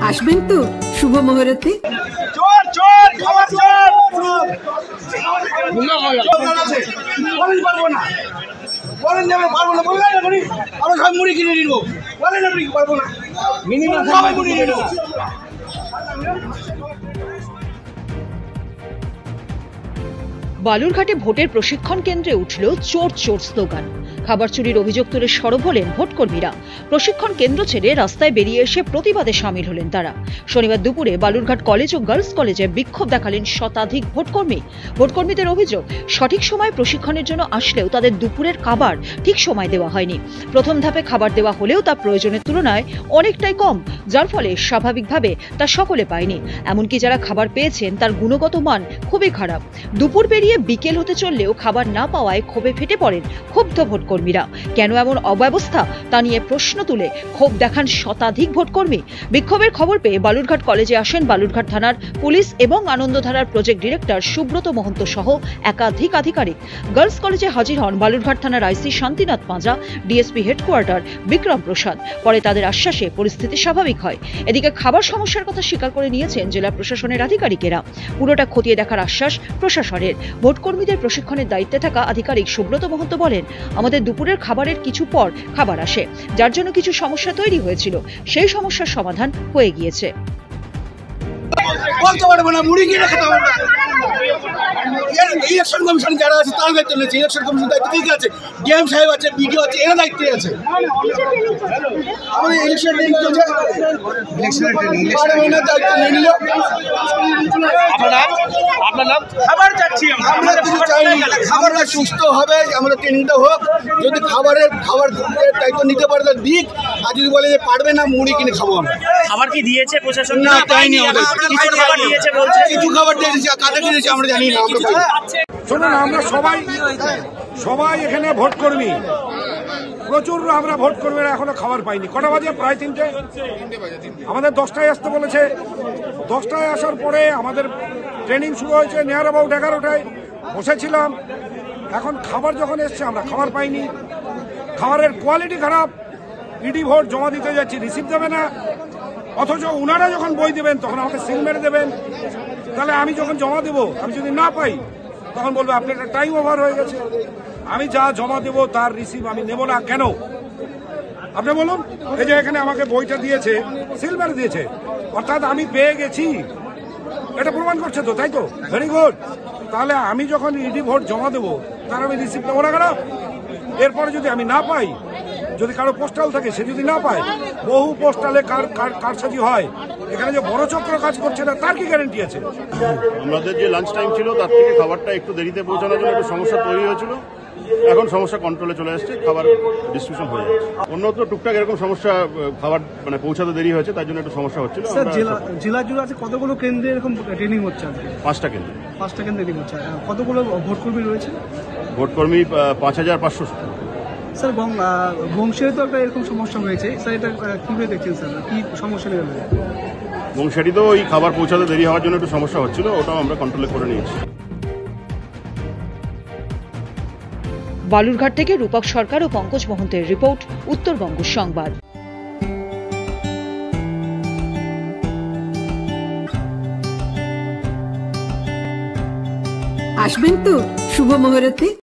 আসবেন তো শুভ মুহূর্তে। চোর চোর খাবার চোর পারবো না বলেন যে আমি পারবো না বললেন এখনই আমরা সব মুড়ি কিনে নিব বলেন আপনি পারবো না মিনিমাম সবাই মুড়ি নিয়ে নেবো। বালুরঘাটে ভোটের প্রশিক্ষণ কেন্দ্রে উঠল চোর চোর স্লোগান। খাবার চুরির অভিযোগ তুলে সরব হলেন ভোটকর্মীরা। প্রশিক্ষণ কেন্দ্র ছেড়ে রাস্তায় বেরিয়ে এসে প্রতিবাদে সামিল হলেন তারা। শনিবার দুপুরে বালুরঘাট কলেজ ও গার্লস কলেজে বিক্ষোভ দেখালেন শতাধিক ভোটকর্মী। ভোটকর্মীদের অভিযোগ, সঠিক সময় প্রশিক্ষণের জন্য আসলেও তাদের দুপুরের খাবার ঠিক সময় দেওয়া হয়নি। প্রথম ধাপে খাবার দেওয়া হলেও তা প্রয়োজনের তুলনায় অনেকটাই কম, যার ফলে স্বাভাবিকভাবে তা সকলে পায়নি। এমনকি যারা খাবার পেয়েছেন তার গুণগত মান খুবই খারাপ। দুপুর পেরিয়ে বিকেল হতে চললেও খাবার না পাওয়ায় ক্ষোভে ফেটে পড়েন ক্ষুব্ধ ভোটকর্মীরা। কেন এমন অব্যবস্থা তা নিয়ে প্রশ্ন তুলে ক্ষোভ দেখান শতাধিক ভোটকর্মী। বিক্ষোভের খবর পেয়ে বালুরঘাট কলেজে আসেন বালুরঘাট থানার পুলিশ এবং আনন্দধারার প্রজেক্ট ডিরেক্টর সুব্রত মহন্ত সহ একাধিক আধিকারিক। গার্লস কলেজে হাজির হন বালুরঘাট থানার আইসি শান্তিনাথ পাঁজা, ডিএসপি হেডকোয়ার্টার বিক্রম প্রসাদ। পরে তাদের আশ্বাসে পরিস্থিতি স্বাভাবিক হয়। এদিকে খাবার সমস্যার কথা স্বীকার করে নিয়েছেন জেলা প্রশাসনের আধিকারিকেরা। পুরোটা খতিয়ে দেখার আশ্বাস প্রশাসনের। ভোটকর্মীদের প্রশিক্ষণের দায়িত্বে থাকা আধিকারিক সুব্রত মহন্ত বলেন, আমাদের দুপুরের খাবারের কিছু পর খাবার আসে, যার জন্য কিছু সমস্যা তৈরি হয়েছিল। সেই সমস্যার সমাধান হয়ে গিয়েছে। বলতে পারবো না মুড়ি কিনে খেতে পারবো না। ইলেকশন কমিশন যারা আছে তার দায়িত্ব নিয়েছে। ইলেকশন কমিশন দায়িত্ব ঠিক আছে, ডিএম সাহেব আছে, বিডিও আছে, এরা দায়িত্বে আছে। আমাদের ইলেকশন দায়িত্ব নিয়ে নিল। আপনার নাম? খাবার চাচ্ছি আমরা কিছু চাইনি, খাবারটা সুস্থ হবে, আমাদের ট্রেনিংটা হোক। যদি খাবার দায়িত্ব নিতে পারে তার দিক, আর যদি বলে যে পারবে না মুড়ি কিনে খাবো আমরা। খাবার কি দিয়েছে প্রশাসন? না পাইনি, কিছু খাবার দিয়েছে বলছে, কিছু খাবার দিয়েছে, কাদের দিয়েছে আমরা জানি না। আমরা শুনুন, আমরা সবাই এখানে ভোট কর্মী, প্রচুর আমরা ভোট কর্মীরা এখনো খাবার পাইনি। কটা বাজে? প্রায় 3টে। আমাদের 10টায় আসতে বলেছে। 10টায় আসার পরে আমাদের ট্রেনিং শুরু হয়েছে নিয়ার অ্যাবাউট 11টায়। বসেছিলাম। এখন খাবার যখন এসছে আমরা খাবার পাইনি। খাবারের কোয়ালিটি খারাপ। ইডি ভোট জমা দিতে যাচ্ছি, রিসিভ দেবে না। অথচ ওনারা যখন বই দেবেন তখন আমাকে সিল মেরে দেবেন। তাহলে আমি যখন জমা দেবো, আমি যদি না পাই তখন বলবো আপনার একটা টাইম ওভার হয়ে গেছে। আমি যা জমা দেবো তার রিসিভ আমি নেব না কেন? আপনি বলুন। এই যে এখানে আমাকে বইটা দিয়েছে, সিল মেরে দিয়েছে, অর্থাৎ আমি পেয়ে গেছি, এটা প্রমাণ করছে তো, তাই তো? Very good. তাহলে আমি যখন ইডি ভোট জমা দেবো তার আমি রিসিভ নেবো না কেন? এরপরে যদি আমি না পাই, যদি কারো পোস্টাল থাকে সে যদি না পায়, বহু পোস্টালে কারসাজি হয়। এখানে যে বড় চক্র কাজ করছে না তার কি গ্যারান্টি আছে? আমাদের যে লাঞ্চ টাইম ছিল তার থেকে খাবারটা একটু দেরিতে পৌঁছানোর জন্য একটু সমস্যা তৈরি হয়েছিল। এখন সমস্যা কন্ট্রোলে চলে আসছে, খাবার ডিস্ট্রিবিউশন হয়ে যাচ্ছে। অন্যত্র টুকটাক এরকম সমস্যা, খাবার পৌঁছাতে দেরি হয়েছে, তার জন্য একটু সমস্যা হচ্ছিল। জেলা জুড়ে আছে কতগুলো কেন্দ্রে এরকম ট্রেনিং হচ্ছে? 5টা কেন্দ্রে। 5টা কেন্দ্রে ট্রেনিং হচ্ছে। কতগুলো ভোটকর্মী রয়েছে? ভোটকর্মী 5500। স্যার, বংশের তো একটা এরকম সমস্যা হয়েছে স্যার, এটা কিভাবে দেখছেন স্যার? কি সমস্যা নিয়ে? বংশাটিতেও ওই খাবার পৌঁছাতে দেরি হওয়ার জন্য একটু সমস্যা হচ্ছিল, ওটাও আমরা কন্ট্রোলে করে নিয়েছি। বালুরঘাট থেকে রূপক সরকার ও পঙ্কজ মহন্তের রিপোর্ট, উত্তরবঙ্গ সংবাদ। আসবেন তো শুভ মুহূর্তে।